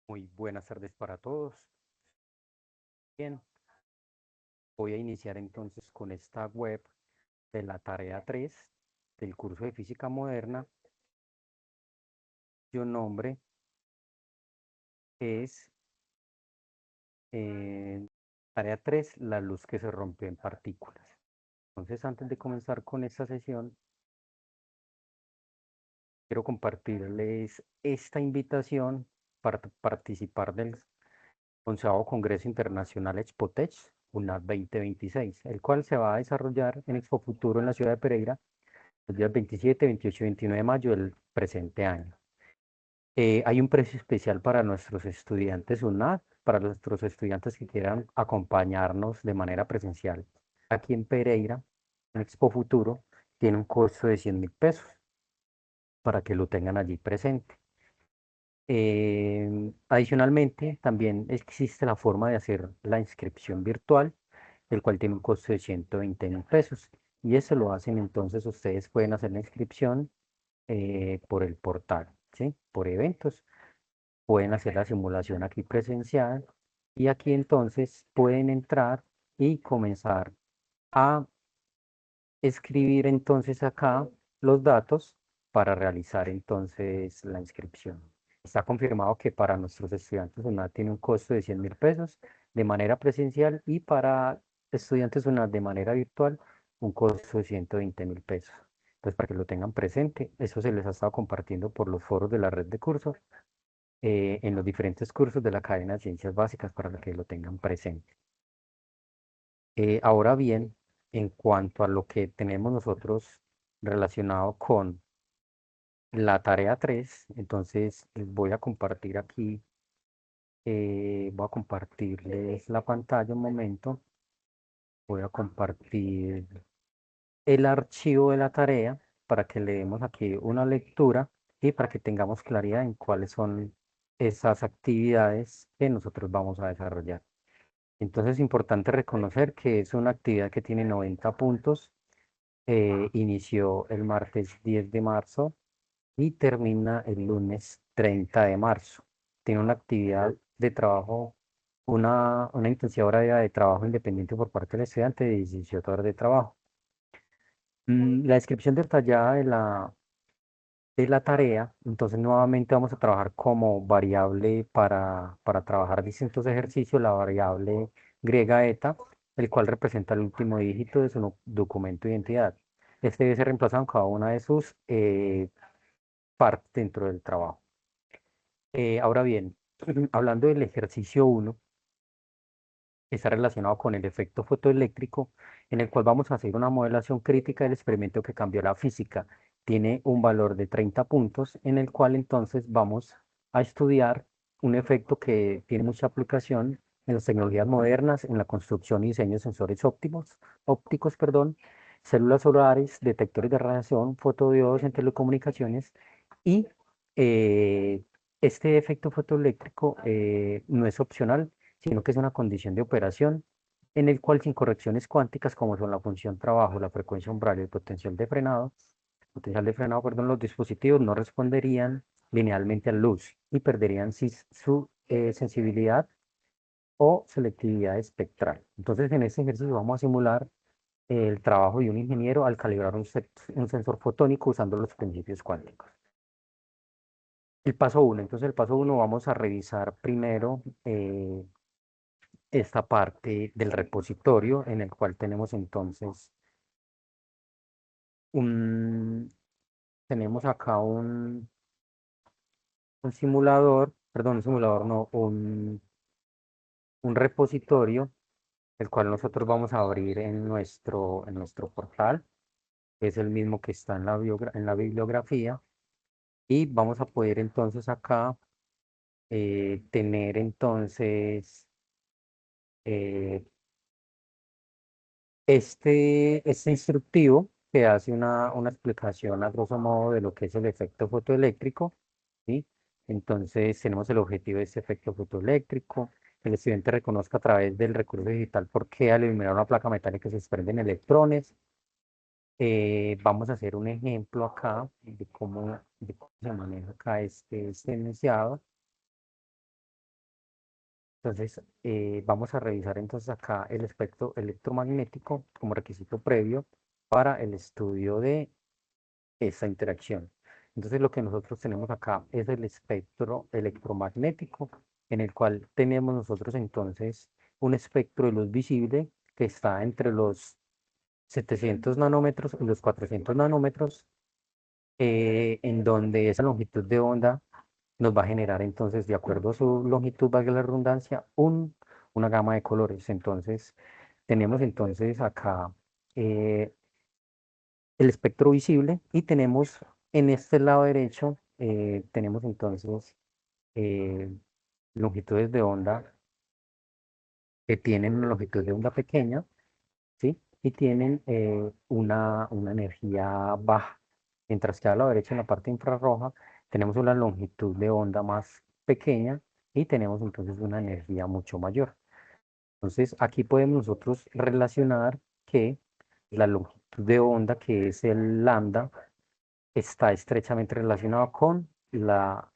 Muy buenas tardes para todos. Bien, voy a iniciar entonces con esta web de la tarea 3 del curso de Física Moderna, cuyo nombre es eh, tarea 3, la luz que se rompió en partículas. Entonces, antes de comenzar con esta sesión, quiero compartirles esta invitación para participar del 11º Congreso Internacional Expotech, UNAD 2026, el cual se va a desarrollar en Expo Futuro en la ciudad de Pereira los días 27, 28 y 29 de mayo del presente año. Hay un precio especial para nuestros estudiantes UNAD, para nuestros estudiantes que quieran acompañarnos de manera presencial aquí en Pereira, en Expo Futuro, tiene un costo de 100.000 pesos para que lo tengan allí presente. Adicionalmente, también existe la forma de hacer la inscripción virtual, el cual tiene un costo de 120.000 pesos. Y eso lo hacen entonces, ustedes pueden hacer la inscripción por el portal, ¿sí? Por eventos. Pueden hacer la simulación aquí presencial y aquí entonces pueden entrar y comenzar a escribir entonces acá los datos para realizar entonces la inscripción. Está confirmado que para nuestros estudiantes UNAD tiene un costo de 100.000 pesos de manera presencial y para estudiantes UNAD de manera virtual un costo de 120.000 pesos. Entonces, para que lo tengan presente, eso se les ha estado compartiendo por los foros de la red de cursos en los diferentes cursos de la cadena de ciencias básicas para que lo tengan presente. Ahora bien, en cuanto a lo que tenemos nosotros relacionado con la tarea 3, entonces les voy a compartir aquí, voy a compartirles la pantalla un momento, voy a compartir el archivo de la tarea para que le demos aquí una lectura y para que tengamos claridad en cuáles son esas actividades que nosotros vamos a desarrollar. Entonces es importante reconocer que es una actividad que tiene 90 puntos. Inició el martes 10 de marzo y termina el lunes 30 de marzo. Tiene una actividad de trabajo, una intensidad horaria de trabajo independiente por parte del estudiante de 17 horas de trabajo. La descripción detallada de la tarea, entonces nuevamente vamos a trabajar como variable para trabajar distintos ejercicios, la variable griega eta, el cual representa el último dígito de su documento de identidad. Este debe ser reemplazado en cada una de sus partes dentro del trabajo. Ahora bien, hablando del ejercicio 1, está relacionado con el efecto fotoeléctrico, en el cual vamos a hacer una modelación crítica del experimento que cambió la física. Tiene un valor de 30 puntos, en el cual entonces vamos a estudiar un efecto que tiene mucha aplicación en las tecnologías modernas, en la construcción y diseño de sensores ópticos, perdón, células solares, detectores de radiación, fotodiodos en telecomunicaciones y eh, este efecto fotoeléctrico no es opcional, sino que es una condición de operación en el cual sin correcciones cuánticas como son la función trabajo, la frecuencia umbral y el potencial de frenado, perdón, los dispositivos no responderían linealmente a luz y perderían su sensibilidad o selectividad espectral. Entonces, en este ejercicio vamos a simular el trabajo de un ingeniero al calibrar un sensor fotónico usando los principios cuánticos. El paso uno, entonces el paso uno vamos a revisar primero esta parte del repositorio en el cual tenemos entonces un, tenemos acá un simulador, perdón, un simulador no, un repositorio, el cual nosotros vamos a abrir en nuestro portal, que es el mismo que está en la bibliografía, y vamos a poder entonces acá tener entonces eh, este instructivo que hace una explicación a grosso modo de lo que es el efecto fotoeléctrico, ¿sí? Entonces tenemos el objetivo de este efecto fotoeléctrico, que el estudiante reconozca a través del recurso digital por qué al iluminar una placa metálica se desprenden electrones. Vamos a hacer un ejemplo acá de cómo se maneja acá este enunciado. Entonces, vamos a revisar entonces acá el espectro electromagnético como requisito previo para el estudio de esa interacción. Entonces, lo que nosotros tenemos acá es el espectro electromagnético, en el cual tenemos nosotros entonces un espectro de luz visible que está entre los 700 nanómetros y los 400 nanómetros, en donde esa longitud de onda nos va a generar entonces, de acuerdo a su longitud, valga la redundancia, una gama de colores. Entonces, tenemos entonces acá eh, el espectro visible y tenemos en este lado derecho, tenemos entonces eh, longitudes de onda que tienen una longitud de onda pequeña, ¿sí? Y tienen una energía baja. Mientras que a la derecha, en la parte infrarroja, tenemos una longitud de onda más pequeña y tenemos entonces una energía mucho mayor. Entonces, aquí podemos nosotros relacionar que la longitud de onda, que es el lambda, está estrechamente relacionado con la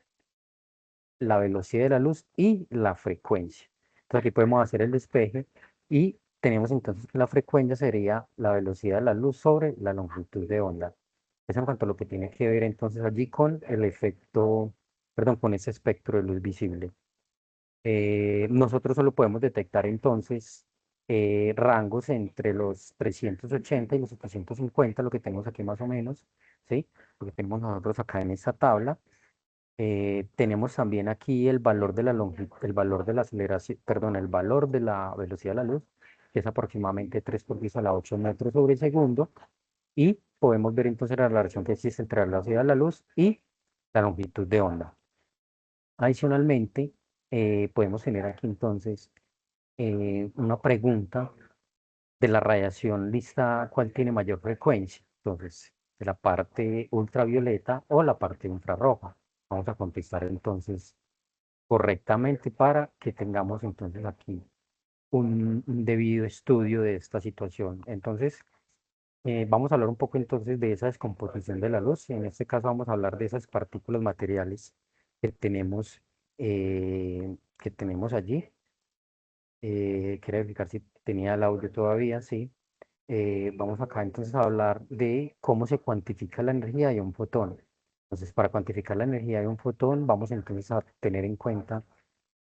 velocidad de la luz y la frecuencia. Entonces aquí podemos hacer el despeje y tenemos entonces que la frecuencia sería la velocidad de la luz sobre la longitud de onda. Eso en cuanto a lo que tiene que ver entonces allí con el efecto, perdón, con ese espectro de luz visible. Nosotros solo podemos detectar entonces rangos entre los 380 y los 750, lo que tenemos aquí más o menos, ¿sí? Lo que tenemos nosotros acá en esta tabla. Tenemos también aquí el valor de la longitud, el valor de la aceleración, perdón, el valor de la velocidad de la luz, que es aproximadamente 3 por 10 a la 8 metros sobre segundo. Y podemos ver entonces la relación que existe entre la velocidad de la luz y la longitud de onda. Adicionalmente, podemos tener aquí entonces una pregunta de la radiación lista, ¿cuál tiene mayor frecuencia? Entonces, de la parte ultravioleta o la parte infrarroja. Vamos a contestar entonces correctamente para que tengamos entonces aquí un debido estudio de esta situación. Entonces, vamos a hablar un poco entonces de esa descomposición de la luz. En este caso vamos a hablar de esas partículas materiales que tenemos allí. Quería verificar si tenía el audio todavía, sí. Vamos acá entonces a hablar de cómo se cuantifica la energía de un fotón. Entonces, para cuantificar la energía de un fotón, vamos entonces a tener en cuenta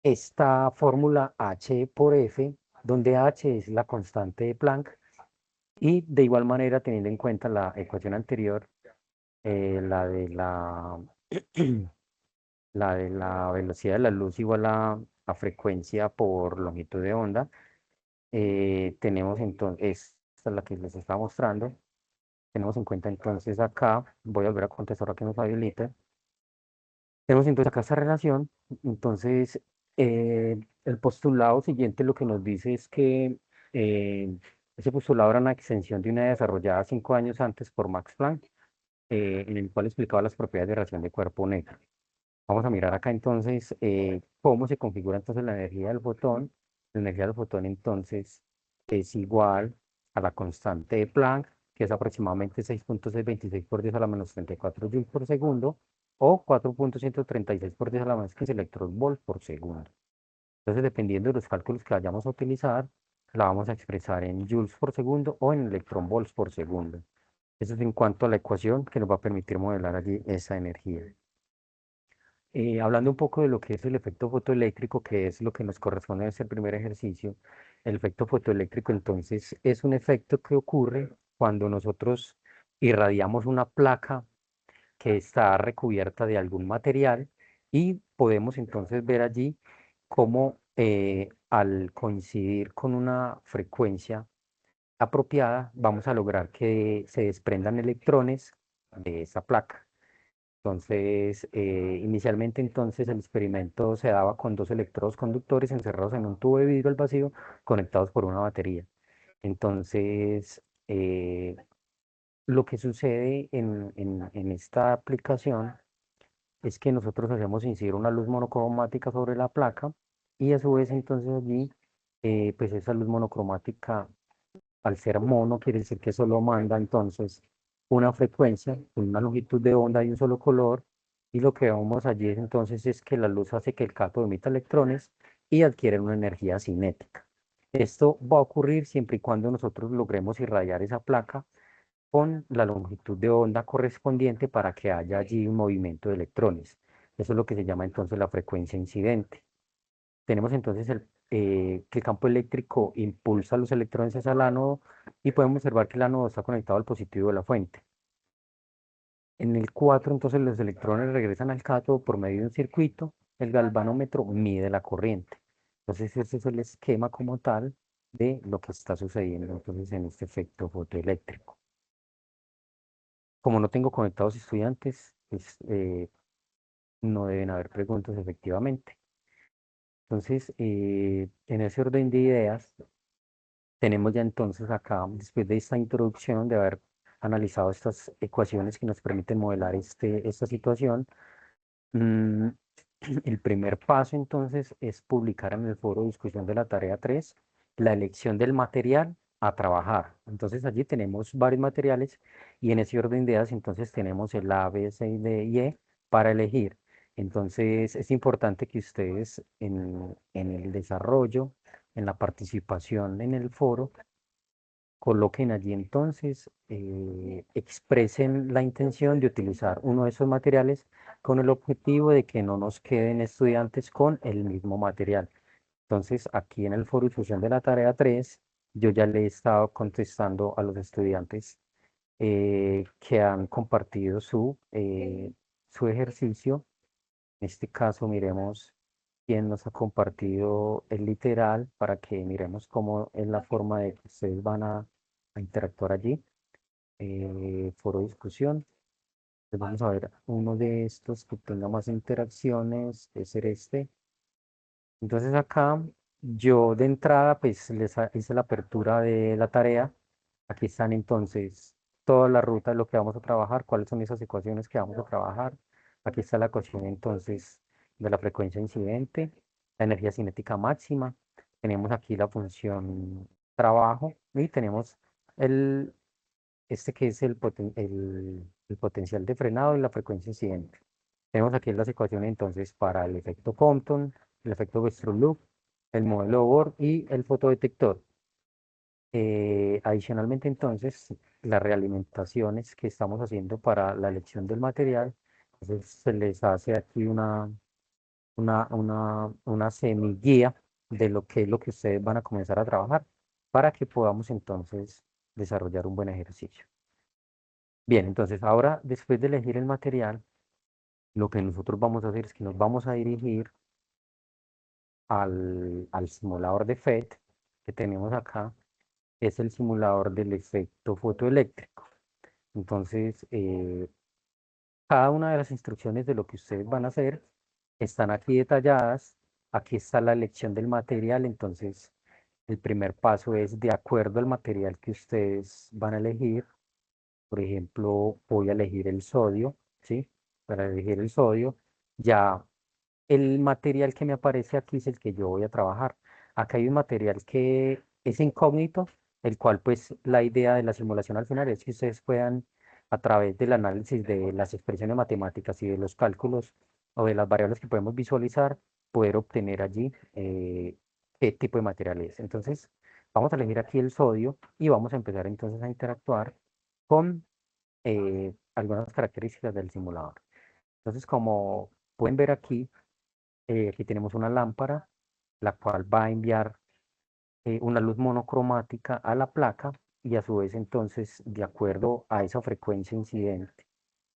esta fórmula H por F, donde H es la constante de Planck, y de igual manera, teniendo en cuenta la ecuación anterior, la de la de la velocidad de la luz igual a frecuencia por longitud de onda, tenemos entonces, esta es la que les estaba mostrando, tenemos en cuenta entonces acá, voy a volver a contestar a que nos habilite, tenemos entonces acá esta relación. Entonces el postulado siguiente lo que nos dice es que eh, ese postulado era una extensión de una desarrollada 5 años antes por Max Planck, en el cual explicaba las propiedades de radiación de cuerpo negro. Vamos a mirar acá entonces cómo se configura entonces la energía del fotón. La energía del fotón entonces es igual a la constante de Planck, que es aproximadamente 6.626 por 10 a la menos 34 joules por segundo, o 4.136 por 10 a la menos 15 electronvolts por segundo. Entonces, dependiendo de los cálculos que vayamos a utilizar, la vamos a expresar en joules por segundo o en electronvolts por segundo. Eso es en cuanto a la ecuación que nos va a permitir modelar allí esa energía. Hablando un poco de lo que es el efecto fotoeléctrico, que es lo que nos corresponde en este primer ejercicio, el efecto fotoeléctrico entonces es un efecto que ocurre cuando nosotros irradiamos una placa que está recubierta de algún material y podemos entonces ver allí cómo al coincidir con una frecuencia apropiada vamos a lograr que se desprendan electrones de esa placa. Entonces, inicialmente entonces el experimento se daba con dos electrodos conductores encerrados en un tubo de vidrio al vacío conectados por una batería. Entonces, lo que sucede en esta aplicación es que nosotros hacemos incidir una luz monocromática sobre la placa y a su vez entonces allí, pues esa luz monocromática, al ser mono, quiere decir que solo manda entonces una frecuencia con una longitud de onda de un solo color, y lo que vemos allí entonces es que la luz hace que el cátodo emita electrones y adquieren una energía cinética. Esto va a ocurrir siempre y cuando nosotros logremos irradiar esa placa con la longitud de onda correspondiente para que haya allí un movimiento de electrones. Eso es lo que se llama entonces la frecuencia incidente. Tenemos entonces que el campo eléctrico impulsa los electrones hacia el ánodo y podemos observar que el ánodo está conectado al positivo de la fuente. En el 4 entonces los electrones regresan al cátodo por medio de un circuito. El galvanómetro mide la corriente. Entonces ese es el esquema como tal de lo que está sucediendo entonces en este efecto fotoeléctrico. Como no tengo conectados estudiantes, pues no deben haber preguntas efectivamente. Entonces, en ese orden de ideas, tenemos ya entonces acá, después de esta introducción, de haber analizado estas ecuaciones que nos permiten modelar esta situación, mm, el primer paso entonces es publicar en el foro de discusión de la tarea 3 la elección del material a trabajar. Entonces allí tenemos varios materiales y en ese orden de ideas entonces tenemos el A, B, C, D y E para elegir. Entonces es importante que ustedes en el desarrollo, en la participación en el foro, coloquen allí entonces, expresen la intención de utilizar uno de esos materiales con el objetivo de que no nos queden estudiantes con el mismo material. Entonces, aquí en el foro de difusión de la tarea 3 yo ya le he estado contestando a los estudiantes que han compartido su ejercicio. En este caso, miremos quién nos ha compartido el literal para que miremos cómo es la forma de que ustedes van a interactuar allí. Foro de discusión. Pues vamos a ver uno de estos que tenga más interacciones, es ser este. Entonces acá yo de entrada pues hice la apertura de la tarea. Aquí están entonces toda la ruta de lo que vamos a trabajar, cuáles son esas ecuaciones que vamos a trabajar. Aquí está la ecuación entonces de la frecuencia incidente, la energía cinética máxima. Tenemos aquí la función trabajo y tenemos el, este que es el potencial de frenado y la frecuencia incidente. Tenemos aquí las ecuaciones entonces para el efecto Compton, el efecto Westerlo, el modelo Bohr y el fotodetector. Adicionalmente entonces, las realimentaciones que estamos haciendo para la elección del material, entonces se les hace aquí una semiguía de lo que es lo que ustedes van a comenzar a trabajar para que podamos entonces desarrollar un buen ejercicio. Bien, entonces ahora después de elegir el material, lo que nosotros vamos a hacer es que nos vamos a dirigir al simulador de FET que tenemos acá, es el simulador del efecto fotoeléctrico. Entonces, cada una de las instrucciones de lo que ustedes van a hacer están aquí detalladas. Aquí está la elección del material. Entonces, el primer paso es de acuerdo al material que ustedes van a elegir. Por ejemplo, voy a elegir el sodio, ¿sí? Para elegir el sodio, ya el material que me aparece aquí es el que yo voy a trabajar. Acá hay un material que es incógnito, el cual pues la idea de la simulación al final es que ustedes puedan, a través del análisis de las expresiones matemáticas y de los cálculos o de las variables que podemos visualizar, poder obtener allí qué tipo de material es. Entonces, vamos a elegir aquí el sodio y vamos a empezar entonces a interactuar con algunas características del simulador. Entonces, como pueden ver aquí, aquí tenemos una lámpara, la cual va a enviar una luz monocromática a la placa y a su vez entonces, de acuerdo a esa frecuencia incidente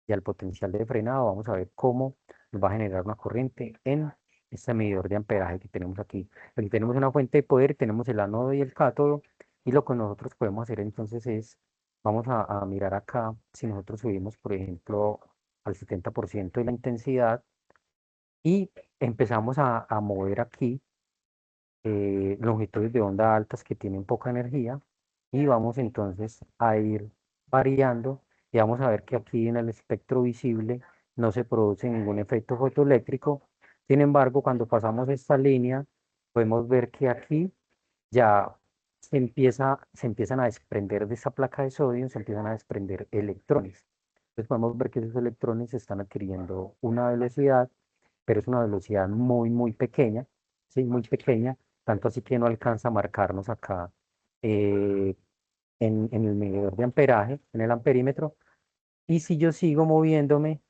y al potencial de frenado, vamos a ver cómo nos va a generar una corriente en este medidor de amperaje que tenemos aquí. Aquí tenemos una fuente de poder, tenemos el ánodo y el cátodo y lo que nosotros podemos hacer entonces es, vamos a mirar acá, si nosotros subimos, por ejemplo, al 70% de la intensidad, y empezamos a mover aquí longitudes de onda altas que tienen poca energía y vamos entonces a ir variando y vamos a ver que aquí en el espectro visible no se produce ningún efecto fotoeléctrico. Sin embargo, cuando pasamos esta línea, podemos ver que aquí ya se empiezan a desprender de esta placa de sodio, se empiezan a desprender electrones. Entonces podemos ver que esos electrones están adquiriendo una velocidad, pero es una velocidad muy, muy pequeña. ¿sí? Muy pequeña, tanto así que no alcanza a marcarnos acá eh, en el medidor de amperaje, en el amperímetro. Y si yo sigo moviéndome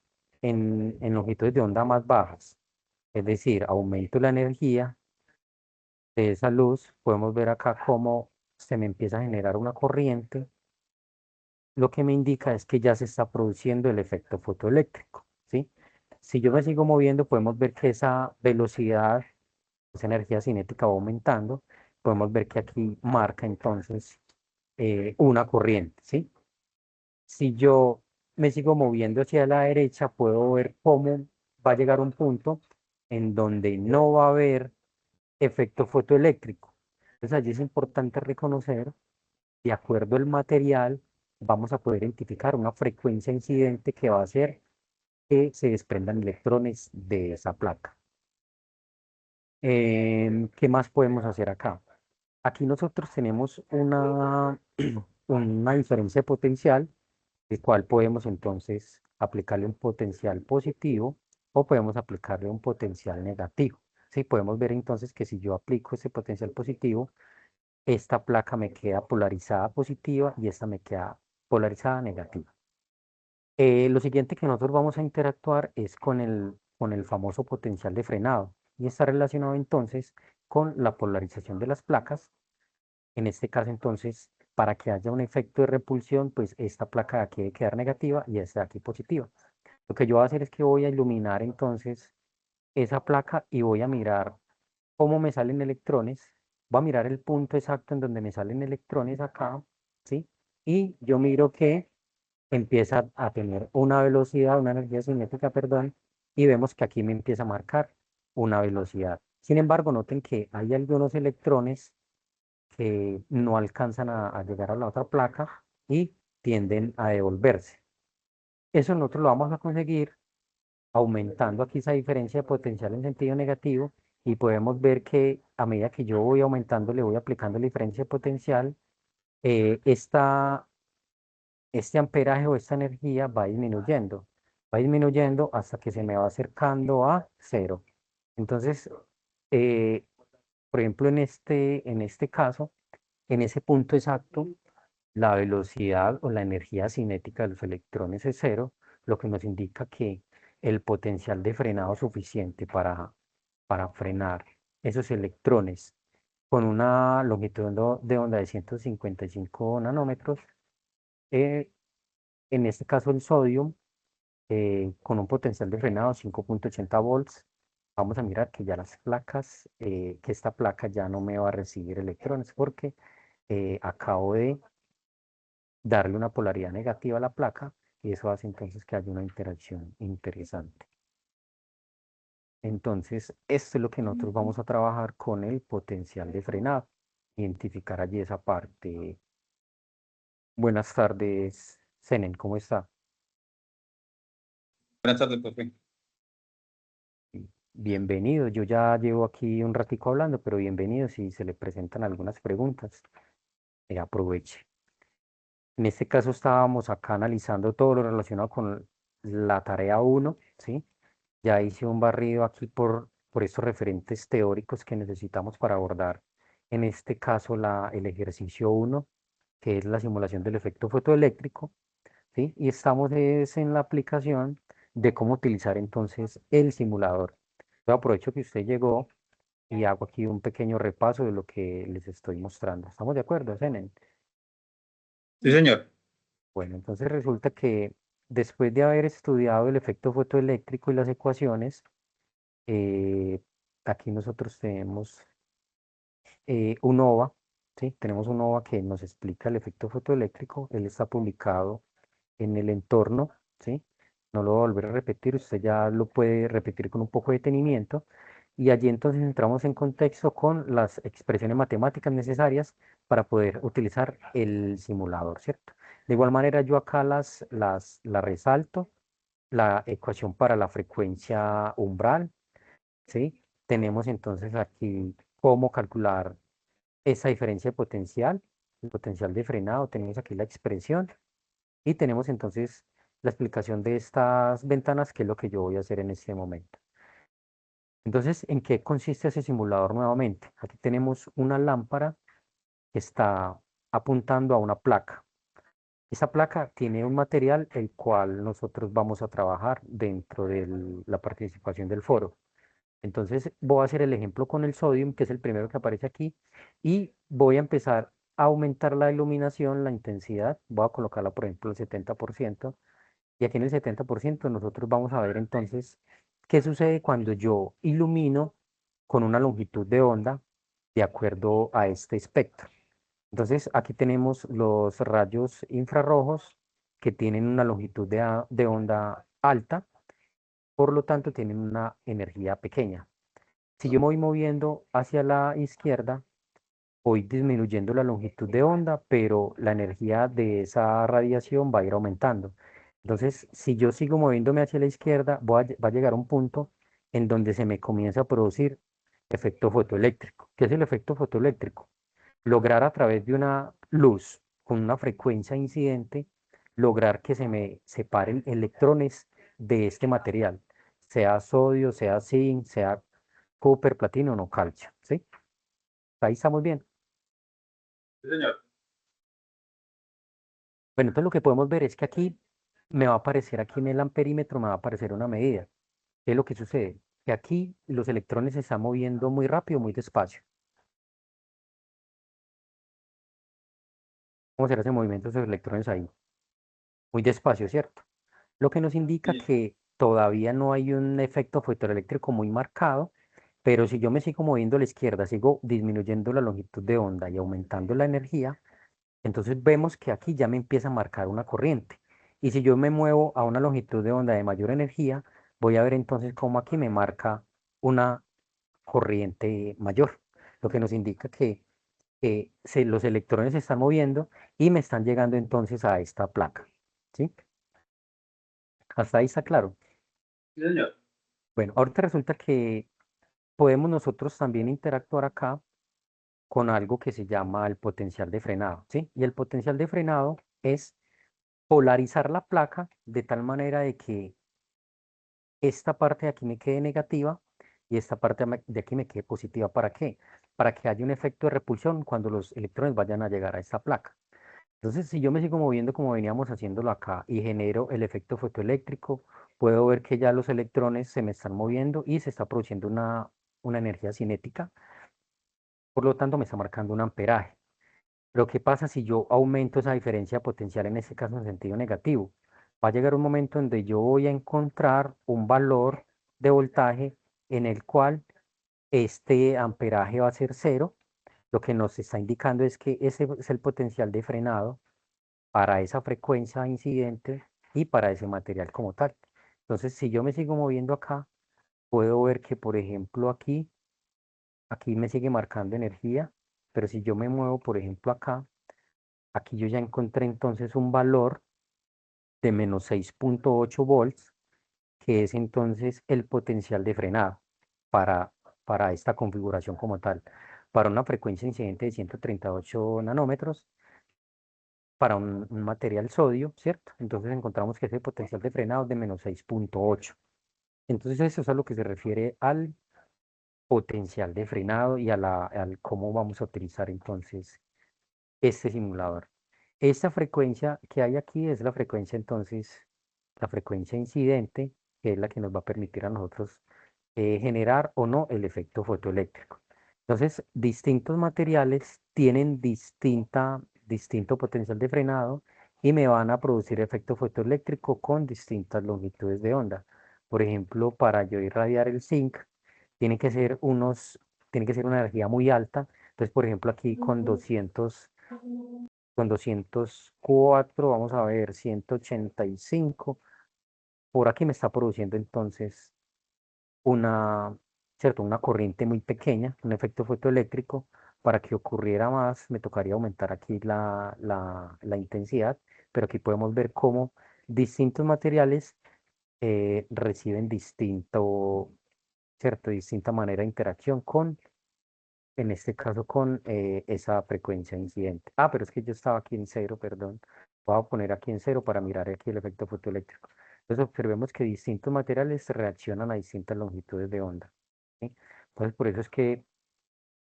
en longitudes de onda más bajas, es decir, aumento la energía de esa luz, podemos ver acá cómo se me empieza a generar una corriente, lo que me indica es que ya se está produciendo el efecto fotoeléctrico, ¿sí? Si yo me sigo moviendo, podemos ver que esa velocidad, esa energía cinética va aumentando. Podemos ver que aquí marca entonces una corriente, ¿sí? Si yo me sigo moviendo hacia la derecha, puedo ver cómo va a llegar un punto en donde no va a haber efecto fotoeléctrico. Entonces allí es importante reconocer, de acuerdo al material, vamos a poder identificar una frecuencia incidente que va a hacer que se desprendan electrones de esa placa. ¿Qué más podemos hacer acá? Aquí nosotros tenemos una diferencia de potencial, el cual podemos entonces aplicarle un potencial positivo o podemos aplicarle un potencial negativo. Sí, podemos ver entonces que si yo aplico ese potencial positivo, esta placa me queda polarizada positiva y esta me queda polarizada negativa. Lo siguiente que nosotros vamos a interactuar es con el famoso potencial de frenado y está relacionado entonces con la polarización de las placas. En este caso entonces, para que haya un efecto de repulsión, pues esta placa de aquí debe quedar negativa y esta de aquí positiva. Lo que yo voy a hacer es que voy a iluminar entonces esa placa y voy a mirar cómo me salen electrones. Voy a mirar el punto exacto en donde me salen electrones acá, ¿sí? Y yo miro que empieza a tener una velocidad, una energía cinética, perdón, y vemos que aquí me empieza a marcar una velocidad. Sin embargo, noten que hay algunos electrones que no alcanzan a llegar a la otra placa y tienden a devolverse. Eso nosotros lo vamos a conseguir aumentando aquí esa diferencia de potencial en sentido negativo y podemos ver que a medida que yo voy aumentando, le voy aplicando la diferencia de potencial, este amperaje o esta energía va disminuyendo hasta que se me va acercando a cero. Entonces, eh, por ejemplo, en este caso, en ese punto exacto, la velocidad o la energía cinética de los electrones es cero, lo que nos indica que el potencial de frenado suficiente para frenar esos electrones con una longitud de onda de 155 nanómetros, eh, en este caso el sodio, con un potencial de frenado 5,80 volts, vamos a mirar que ya las placas, que esta placa ya no me va a recibir electrones porque acabo de darle una polaridad negativa a la placa y eso hace entonces que haya una interacción interesante. Entonces, esto es lo que nosotros vamos a trabajar con el potencial de frenado, identificar allí esa parte. Buenas tardes, Zenen, ¿cómo está? Buenas tardes, profe. Bienvenido, yo ya llevo aquí un ratico hablando, pero bienvenido si se le presentan algunas preguntas, aproveche. En este caso estábamos acá analizando todo lo relacionado con la tarea uno, ¿sí? Ya hice un barrido aquí por estos referentes teóricos que necesitamos para abordar, en este caso, el ejercicio uno, que es la simulación del efecto fotoeléctrico, ¿sí? Y estamos es en la aplicación de cómo utilizar entonces el simulador. Yo aprovecho que usted llegó y hago aquí un pequeño repaso de lo que les estoy mostrando. ¿Estamos de acuerdo, Zenen? Sí, señor. Bueno, entonces resulta que después de haber estudiado el efecto fotoeléctrico y las ecuaciones, eh, aquí nosotros tenemos un OVA, ¿sí? Tenemos un OVA que nos explica el efecto fotoeléctrico. Él está publicado en el entorno, ¿sí? No lo voy a volver a repetir, usted ya lo puede repetir con un poco de detenimiento. Y allí entonces entramos en contexto con las expresiones matemáticas necesarias para poder utilizar el simulador, ¿cierto? De igual manera, yo acá las resalto, la ecuación para la frecuencia umbral, ¿sí? Tenemos entonces aquí cómo calcular esa diferencia de potencial, el potencial de frenado, tenemos aquí la expresión y tenemos entonces la explicación de estas ventanas, que es lo que yo voy a hacer en este momento. Entonces, ¿en qué consiste ese simulador nuevamente? Aquí tenemos una lámpara que está apuntando a una placa. Esa placa tiene un material el cual nosotros vamos a trabajar dentro de la participación del foro. Entonces voy a hacer el ejemplo con el sodium, que es el primero que aparece aquí, y voy a empezar a aumentar la iluminación, la intensidad. Voy a colocarla, por ejemplo, al 70%. Y aquí en el 70% nosotros vamos a ver entonces qué sucede cuando yo ilumino con una longitud de onda de acuerdo a este espectro. Entonces aquí tenemos los rayos infrarrojos que tienen una longitud de onda alta, por lo tanto tienen una energía pequeña. Si yo me voy moviendo hacia la izquierda, voy disminuyendo la longitud de onda, pero la energía de esa radiación va a ir aumentando. Entonces, si yo sigo moviéndome hacia la izquierda, va a llegar un punto en donde se me comienza a producir efecto fotoeléctrico. ¿Qué es el efecto fotoeléctrico? Lograr a través de una luz con una frecuencia incidente, lograr que se me separen electrones de este material, sea sodio, sea zinc, sea copper, platino o no calcio, ¿sí? Ahí estamos bien. Sí, señor. Bueno, entonces lo que podemos ver es que aquí me va a aparecer, aquí en el amperímetro me va a aparecer una medida. ¿Qué es lo que sucede? Que aquí los electrones se están moviendo muy rápido, muy despacio. ¿Cómo será ese movimiento de esos electrones ahí? Muy despacio, ¿cierto? Lo que nos indica Sí. que todavía no hay un efecto fotoeléctrico muy marcado, pero si yo me sigo moviendo a la izquierda, sigo disminuyendo la longitud de onda y aumentando la energía, entonces vemos que aquí ya me empieza a marcar una corriente. Y si yo me muevo a una longitud de onda de mayor energía, voy a ver entonces cómo aquí me marca una corriente mayor, lo que nos indica que los electrones se están moviendo y me están llegando entonces a esta placa. ¿Sí? Hasta ahí está claro. Sí, señor. Bueno, ahorita resulta que podemos nosotros también interactuar acá con algo que se llama el potencial de frenado, ¿sí? Y el potencial de frenado es polarizar la placa de tal manera de que esta parte de aquí me quede negativa y esta parte de aquí me quede positiva. ¿Para qué? Para que haya un efecto de repulsión cuando los electrones vayan a llegar a esta placa. Entonces, si yo me sigo moviendo como veníamos haciéndolo acá y genero el efecto fotoeléctrico, puedo ver que ya los electrones se me están moviendo y se está produciendo una energía cinética, por lo tanto me está marcando un amperaje. Pero ¿qué pasa si yo aumento esa diferencia potencial, en este caso en sentido negativo? Va a llegar un momento donde yo voy a encontrar un valor de voltaje en el cual este amperaje va a ser cero. Lo que nos está indicando es que ese es el potencial de frenado para esa frecuencia incidente y para ese material como tal. Entonces, si yo me sigo moviendo acá, puedo ver que, por ejemplo, aquí me sigue marcando energía, pero si yo me muevo, por ejemplo, acá, aquí yo ya encontré entonces un valor de menos 6,8 volts, que es entonces el potencial de frenado para, para esta configuración como tal. Para una frecuencia incidente de 138 nanómetros, para un material sodio, ¿cierto? Entonces encontramos que ese potencial de frenado es de menos 6,8. Entonces eso es a lo que se refiere al potencial de frenado y al cómo vamos a utilizar entonces este simulador. Esta frecuencia que hay aquí es la frecuencia entonces, la frecuencia incidente, que es la que nos va a permitir a nosotros generar o no el efecto fotoeléctrico. Entonces, distintos materiales tienen distinto potencial de frenado y me van a producir efecto fotoeléctrico con distintas longitudes de onda. Por ejemplo, para yo irradiar el zinc, tiene que ser tiene que ser una energía muy alta. Entonces, por ejemplo, aquí con 204 vamos a ver, 185. Por aquí me está produciendo entonces una, ¿cierto? Una corriente muy pequeña, un efecto fotoeléctrico. Para que ocurriera más, me tocaría aumentar aquí la intensidad, pero aquí podemos ver cómo distintos materiales reciben ¿cierto? Distinta manera de interacción en este caso, con esa frecuencia incidente. Ah, pero es que yo estaba aquí en cero, perdón. Voy a poner aquí en cero para mirar aquí el efecto fotoeléctrico. Entonces observemos que distintos materiales reaccionan a distintas longitudes de onda. ¿sí? Entonces, por eso es que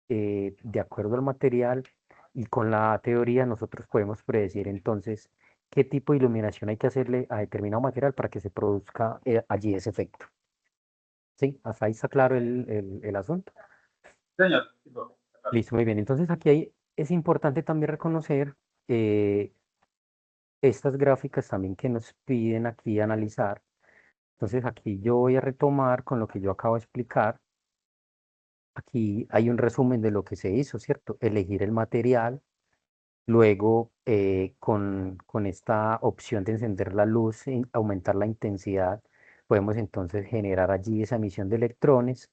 de acuerdo al material y con la teoría, nosotros podemos predecir entonces qué tipo de iluminación hay que hacerle a determinado material para que se produzca allí ese efecto. ¿Sí? Hasta ahí está claro el asunto. Sí, señor. Sí, profe. Listo, muy bien. Entonces es importante también reconocer eh, estas gráficas también que nos piden aquí analizar. Entonces aquí yo voy a retomar con lo que yo acabo de explicar. Aquí hay un resumen de lo que se hizo, ¿cierto? Elegir el material. Luego, con esta opción de encender la luz y aumentar la intensidad, podemos entonces generar allí esa emisión de electrones.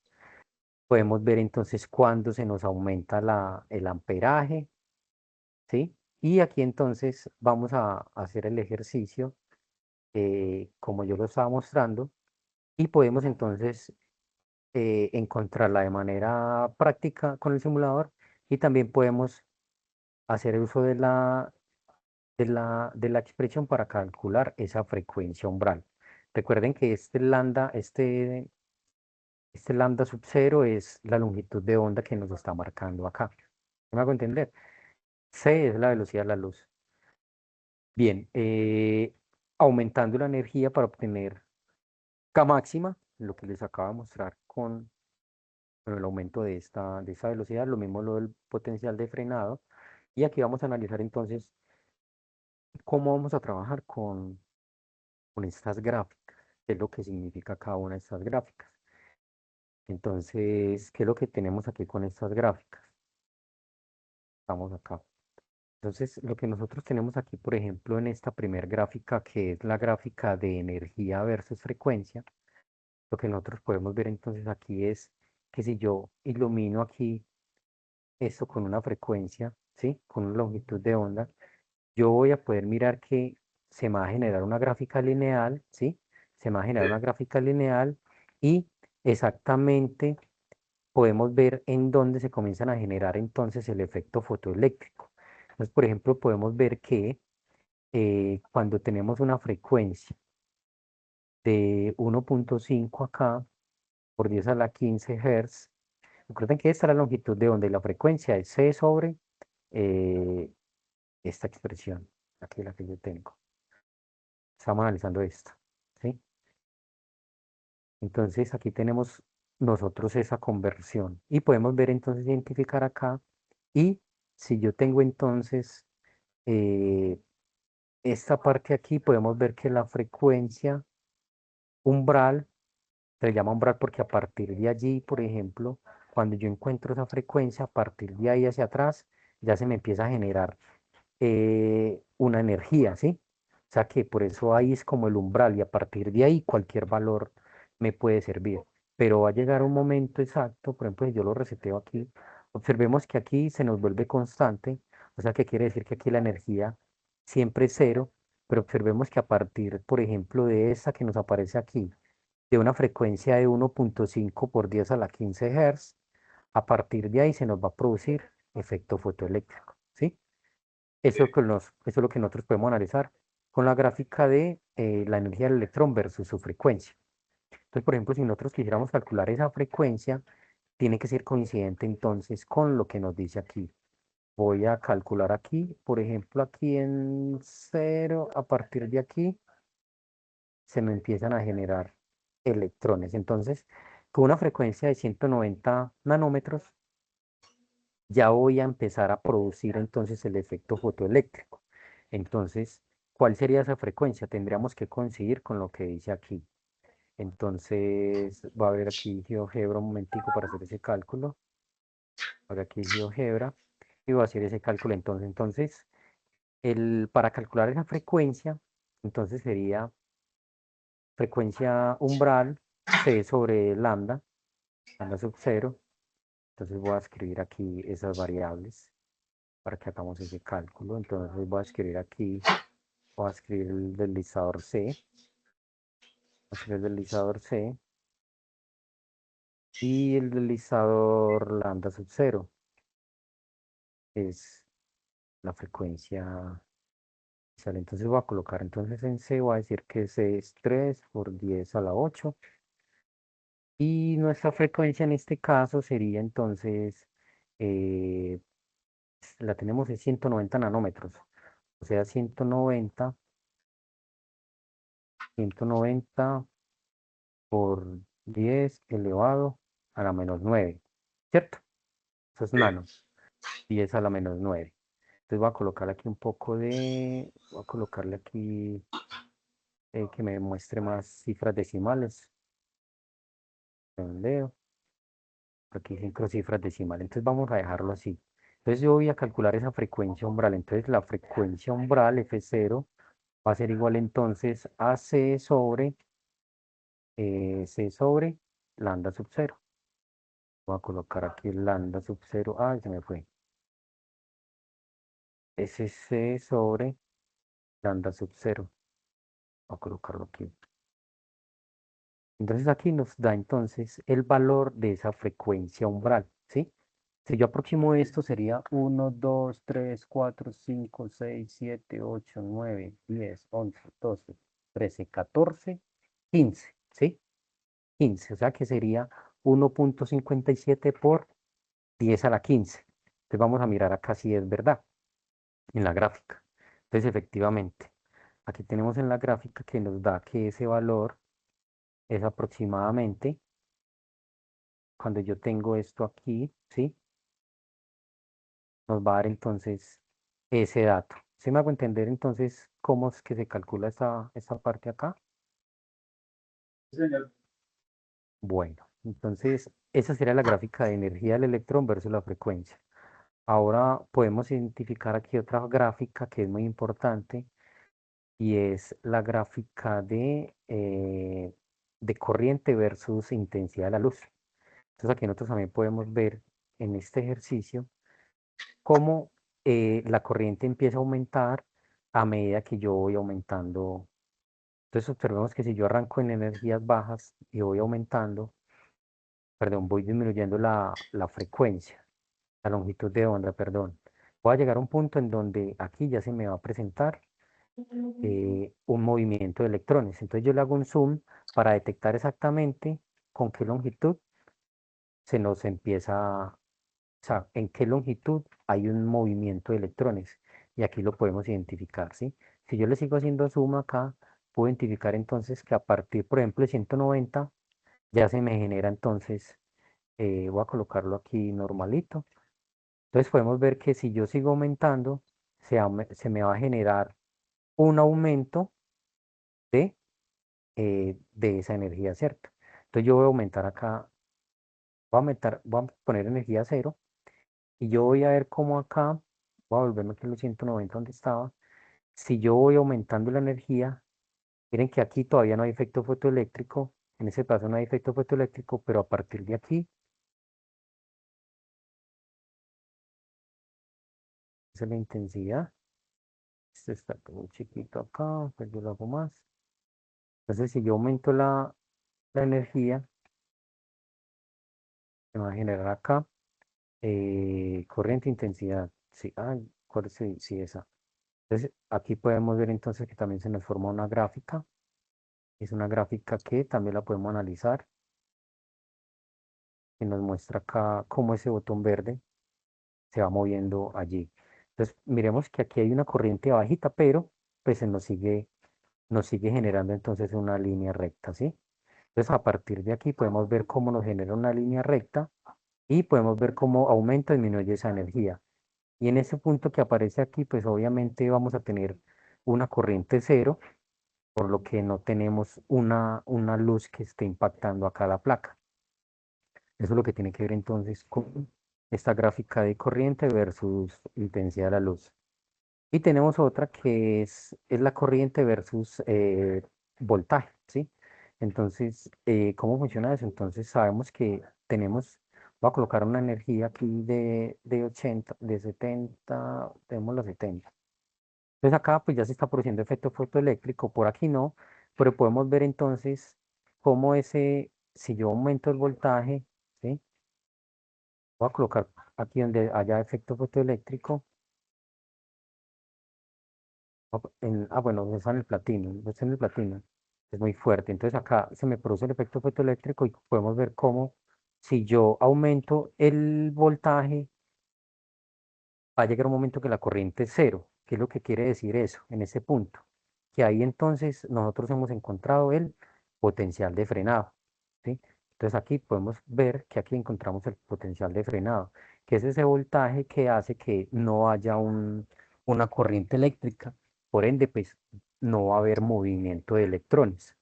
Podemos ver entonces cuándo se nos aumenta el amperaje, ¿sí? Y aquí entonces vamos a hacer el ejercicio como yo lo estaba mostrando y podemos entonces encontrarla de manera práctica con el simulador y también podemos hacer uso de la expresión para calcular esa frecuencia umbral. Recuerden que este lambda sub cero es la longitud de onda que nos está marcando acá. ¿Me hago entender? C es la velocidad de la luz. Bien, aumentando la energía para obtener K máxima, lo que les acabo de mostrar con el aumento de esta velocidad, lo mismo lo del potencial de frenado. Y aquí vamos a analizar entonces cómo vamos a trabajar con estas gráficas, qué es lo que significa cada una de estas gráficas. Entonces, ¿qué es lo que tenemos aquí con estas gráficas? Vamos acá. Entonces, lo que nosotros tenemos aquí, por ejemplo, en esta primer gráfica, que es la gráfica de energía versus frecuencia, lo que nosotros podemos ver entonces aquí es que si yo ilumino aquí esto con una frecuencia, ¿sí? Con una longitud de onda, yo voy a poder mirar que se me va a generar una gráfica lineal, ¿sí? Se me va a generar una gráfica lineal y exactamente podemos ver en dónde se comienzan a generar entonces el efecto fotoeléctrico. Entonces, por ejemplo, podemos ver que cuando tenemos una frecuencia de 1.5 acá por 10 a la 15 Hz, recuerden que esta es la longitud de onda y la frecuencia es C sobre eh, esta expresión, aquí la que yo tengo. Estamos analizando esta, ¿sí? Entonces aquí tenemos nosotros esa conversión y podemos ver entonces identificar acá y si yo tengo entonces eh, esta parte aquí, podemos ver que la frecuencia umbral se llama umbral porque a partir de allí, por ejemplo, cuando yo encuentro esa frecuencia, a partir de ahí hacia atrás, ya se me empieza a generar una energía, ¿sí? O sea que por eso ahí es como el umbral y a partir de ahí cualquier valor me puede servir. Pero va a llegar un momento exacto, por ejemplo, si yo lo reseteo aquí, observemos que aquí se nos vuelve constante, o sea que quiere decir que aquí la energía siempre es cero, pero observemos que a partir, por ejemplo, de esta que nos aparece aquí, de una frecuencia de 1.5 por 10 a la 15 Hz, a partir de ahí se nos va a producir efecto fotoeléctrico, ¿sí? Eso es lo que nosotros podemos analizar con la gráfica de la energía del electrón versus su frecuencia. Entonces, por ejemplo, si nosotros quisiéramos calcular esa frecuencia, tiene que ser coincidente entonces con lo que nos dice aquí. Voy a calcular aquí, por ejemplo, aquí en cero, a partir de aquí, se me empiezan a generar electrones. Entonces, con una frecuencia de 190 nanómetros, ya voy a empezar a producir entonces el efecto fotoeléctrico. Entonces, ¿cuál sería esa frecuencia? Tendríamos que coincidir con lo que dice aquí. Entonces, va a haber aquí GeoGebra un momentico para hacer ese cálculo. Ahora aquí GeoGebra y voy a hacer ese cálculo entonces. Para calcular esa frecuencia, entonces sería frecuencia umbral C sobre lambda, lambda sub cero. Entonces voy a escribir aquí esas variables para que hagamos ese cálculo. Entonces voy a escribir aquí, voy a escribir el deslizador C, voy a escribir el deslizador C y el deslizador lambda sub cero es la frecuencia inicial. Entonces voy a colocar entonces en C, voy a decir que C es 3 por 10 a la 8 Y nuestra frecuencia en este caso sería entonces, eh, la tenemos en 190 nanómetros. O sea, 190 por 10 elevado a la menos 9, ¿cierto? Eso es Sí. nano, 10 a la menos 9. Entonces voy a colocar aquí voy a colocarle aquí que me muestre más cifras decimales. Redondeo, aquí 5 cifras decimales. Entonces vamos a dejarlo así. Entonces yo voy a calcular esa frecuencia umbral. Entonces la frecuencia umbral F0 va a ser igual entonces a C sobre lambda sub cero. Voy a colocar aquí el lambda sub cero. Ah, se me fue. Ese C sobre lambda sub cero. Voy a colocarlo aquí. Entonces aquí nos da entonces el valor de esa frecuencia umbral, ¿sí? Si yo aproximo esto sería 1, 2, 3, 4, 5, 6, 7, 8, 9, 10, 11, 12, 13, 14, 15, ¿sí? 15, o sea que sería 1,57 por 10 a la 15. Entonces vamos a mirar acá si es verdad en la gráfica. Entonces efectivamente, aquí tenemos en la gráfica que nos da que ese valor es aproximadamente, cuando yo tengo esto aquí, ¿sí? Nos va a dar entonces ese dato. ¿Sí me hago entender entonces cómo es que se calcula esta parte acá? Sí, señor. Bueno, entonces esa sería la gráfica de energía del electrón versus la frecuencia. Ahora podemos identificar aquí otra gráfica que es muy importante y es la gráfica de corriente versus intensidad de la luz. Entonces aquí nosotros también podemos ver en este ejercicio cómo la corriente empieza a aumentar a medida que yo voy aumentando. Entonces observemos que si yo arranco en energías bajas y voy aumentando, perdón, voy disminuyendo la frecuencia, la longitud de onda, perdón. Voy a llegar a un punto en donde aquí ya se me va a presentar un movimiento de electrones. Entonces yo le hago un zoom para detectar exactamente con qué longitud se nos empieza, o sea, en qué longitud hay un movimiento de electrones. Y aquí lo podemos identificar, ¿sí? Si yo le sigo haciendo zoom acá, puedo identificar entonces que a partir, por ejemplo, de 190, ya se me genera entonces, voy a colocarlo aquí normalito. Entonces podemos ver que si yo sigo aumentando, se me va a generar un aumento de esa energía, ¿cierto? Entonces yo voy a aumentar acá, voy a poner energía cero y yo voy a ver cómo acá, voy a volverme aquí a los 190 donde estaba. Si yo voy aumentando la energía, miren que aquí todavía no hay efecto fotoeléctrico, en ese paso no hay efecto fotoeléctrico, pero a partir de aquí, esa es la intensidad. Este está muy chiquito acá, pues yo lo hago más. Entonces si yo aumento la energía, se va a generar acá corriente intensidad. Sí, ay, ¿cuál es? Sí, sí, esa. Entonces, aquí podemos ver entonces que también se nos forma una gráfica. Es una gráfica que también la podemos analizar, que nos muestra acá cómo ese botón verde se va moviendo allí. Entonces, miremos que aquí hay una corriente bajita, pero pues nos sigue generando entonces una línea recta, ¿sí? Entonces, a partir de aquí podemos ver cómo nos genera una línea recta y podemos ver cómo aumenta o disminuye esa energía. Y en ese punto que aparece aquí, pues obviamente vamos a tener una corriente cero, por lo que no tenemos una luz que esté impactando acá la placa. Eso es lo que tiene que ver entonces con esta gráfica de corriente versus intensidad de la luz. Y tenemos otra que es la corriente versus voltaje, ¿sí? Entonces, ¿cómo funciona eso? Entonces sabemos que tenemos, voy a colocar una energía aquí de 80, de 70, tenemos la 70. Entonces acá pues ya se está produciendo efecto fotoeléctrico, por aquí no, pero podemos ver entonces cómo si yo aumento el voltaje, ¿sí? Voy a colocar aquí donde haya efecto fotoeléctrico, bueno, está en el platino, está en el platino. es muy fuerte. Entonces acá se me produce el efecto fotoeléctrico y podemos ver cómo si yo aumento el voltaje, va a llegar un momento que la corriente es cero. ¿Qué es lo que quiere decir eso en ese punto? Que ahí entonces nosotros hemos encontrado el potencial de frenado, ¿sí? Entonces aquí podemos ver que aquí encontramos el potencial de frenado, que es ese voltaje que hace que no haya una corriente eléctrica, por ende, pues no va a haber movimiento de electrones.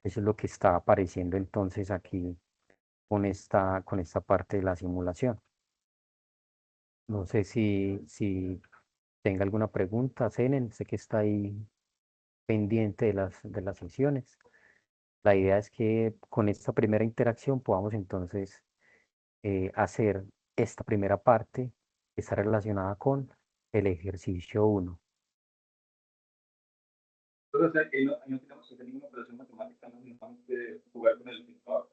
Eso es lo que está apareciendo entonces aquí con esta parte de la simulación. No sé si tenga alguna pregunta, Zenen, sé que está ahí pendiente de las sesiones. La idea es que con esta primera interacción podamos entonces hacer esta primera parte que está relacionada con el ejercicio uno. Entonces, ahí no tenemos que hacer ninguna operación matemática, no tenemos que jugar con el pintado.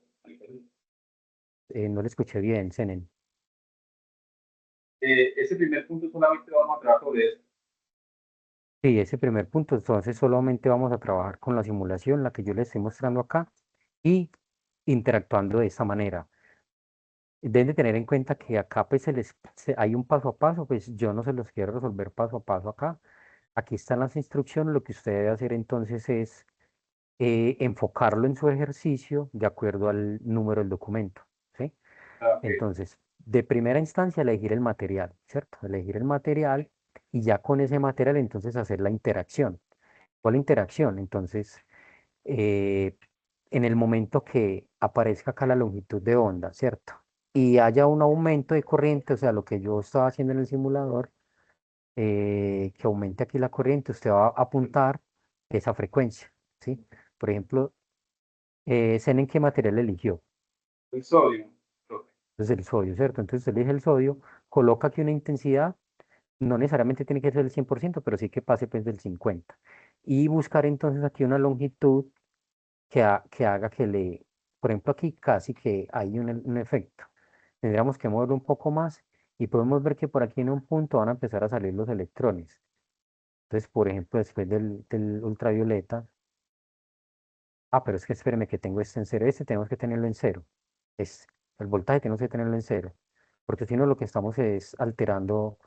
No le escuché bien, Zenen. Ese primer punto solamente vamos a trabajar sobre eso. Sí, ese primer punto, entonces solamente vamos a trabajar con la simulación, la que yo les estoy mostrando acá, y interactuando de esta manera. Deben de tener en cuenta que acá pues hay un paso a paso, pues yo no se los quiero resolver paso a paso acá. Aquí están las instrucciones, lo que usted debe hacer entonces es enfocarlo en su ejercicio de acuerdo al número del documento, ¿sí? Ah, ok. Entonces, de primera instancia elegir el material, ¿cierto? Elegir el material y ya con ese material entonces hacer la interacción. ¿Cuál interacción? Entonces, eh, en el momento que aparezca acá la longitud de onda, ¿cierto? Y haya un aumento de corriente, o sea, lo que yo estaba haciendo en el simulador, que aumente aquí la corriente, usted va a apuntar esa frecuencia, ¿sí? Por ejemplo, ¿saben en qué material eligió? El sodio. Entonces el sodio, ¿cierto? Entonces usted elige el sodio, coloca aquí una intensidad, no necesariamente tiene que ser el 100%, pero sí que pase pues del 50%. Y buscar entonces aquí una longitud que haga que por ejemplo aquí casi que hay un efecto. Tendríamos que moverlo un poco más y podemos ver que por aquí en un punto van a empezar a salir los electrones. Entonces, por ejemplo, después del ultravioleta, pero es que espéreme que tengo este en cero, este tenemos que tenerlo en cero. Es, el voltaje tenemos que tenerlo en cero, porque si no lo que estamos es alterando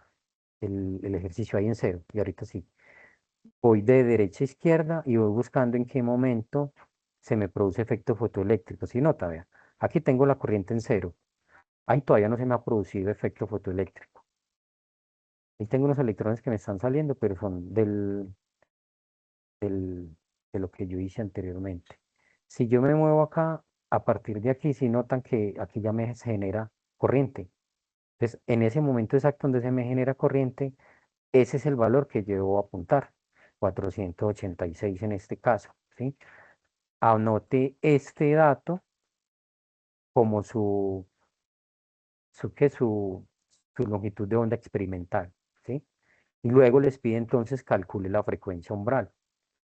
el ejercicio ahí en cero. Y ahorita sí, voy de derecha a izquierda y voy buscando en qué momento se me produce efecto fotoeléctrico. Si nota, vea, aquí tengo la corriente en cero. Ahí todavía no se me ha producido efecto fotoeléctrico. Ahí tengo unos electrones que me están saliendo, pero son del- de lo que yo hice anteriormente. Si yo me muevo acá, a partir de aquí, si notan que aquí ya me genera corriente. Entonces, en ese momento exacto donde se me genera corriente, ese es el valor que yo debo apuntar, 486 en este caso, ¿sí? Anote este dato como su longitud de onda experimental, ¿sí? Y luego les pide entonces calcule la frecuencia umbral,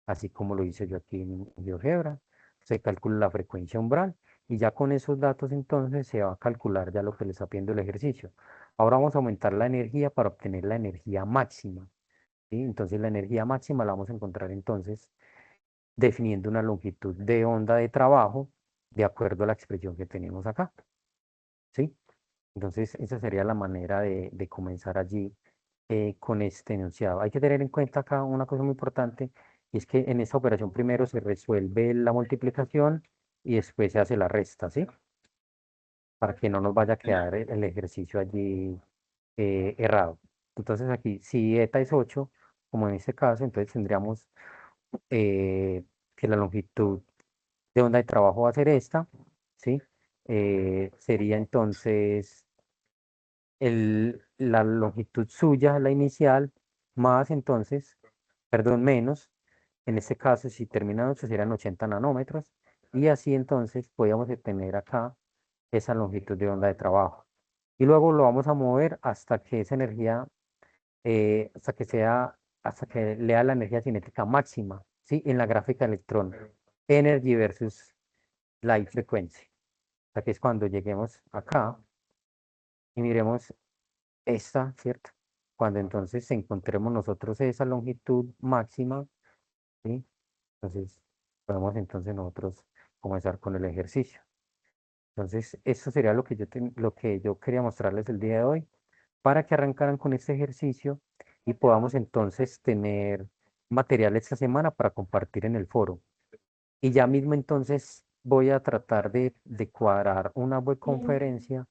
así como lo hice yo aquí en GeoGebra. Se calcula la frecuencia umbral y ya con esos datos entonces se va a calcular ya lo que le está pidiendo el ejercicio. Ahora vamos a aumentar la energía para obtener la energía máxima, ¿sí? Entonces la energía máxima la vamos a encontrar entonces definiendo una longitud de onda de trabajo de acuerdo a la expresión que tenemos acá, ¿sí? Entonces, esa sería la manera de comenzar allí con este enunciado. Hay que tener en cuenta acá una cosa muy importante, y es que en esta operación primero se resuelve la multiplicación y después se hace la resta, ¿sí? Para que no nos vaya a Señor. quedar el ejercicio allí errado. Entonces aquí, si eta es 8 como en este caso, entonces tendríamos eh, que la longitud de onda de trabajo va a ser esta, ¿sí? Sería entonces la longitud suya, la inicial, más entonces, perdón, menos, en este caso si termina en 8 serían 80 nanómetros, y así entonces podríamos obtener acá esa longitud de onda de trabajo. Y luego lo vamos a mover hasta que esa energía, hasta que lea la energía cinética máxima, ¿sí? En la gráfica de electrón, energy versus light frequency. O sea que es cuando lleguemos acá y miremos esta, ¿cierto? Cuando entonces encontremos nosotros esa longitud máxima, ¿sí? Entonces, podemos entonces nosotros comenzar con el ejercicio. Entonces, eso sería lo que lo que yo quería mostrarles el día de hoy, para que arrancaran con este ejercicio y podamos entonces tener material esta semana para compartir en el foro. Y ya mismo entonces voy a tratar de cuadrar una web conferencia,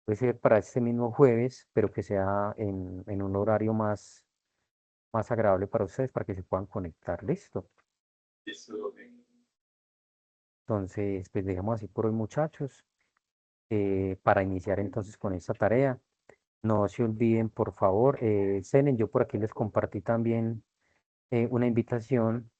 puede ser para este mismo jueves, pero que sea en un horario más agradable para ustedes, para que se puedan conectar. Listo. Listo, ok. Entonces, pues dejamos así por hoy, muchachos, para iniciar entonces con esta tarea. No se olviden, por favor, Senen, yo por aquí les compartí también una invitación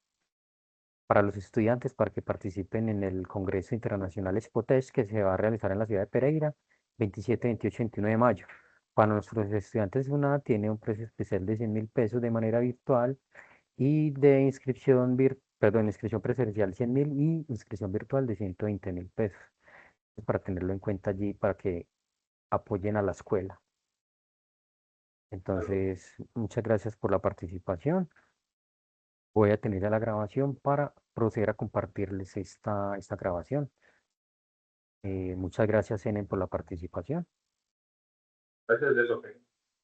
para los estudiantes para que participen en el Congreso Internacional Expotech, que se va a realizar en la ciudad de Pereira, 27, 28 y 29 de mayo. Para nuestros estudiantes, una tiene un precio especial de 100.000 pesos de manera virtual, y de inscripción presencial 100.000 y inscripción virtual de 120.000 pesos. Para tenerlo en cuenta allí, para que apoyen a la escuela. Claro. Entonces, muchas gracias por la participación. Voy a tener ya la grabación para proceder a compartirles esta grabación. Muchas gracias, Enen, por la participación. Gracias, eso, ok.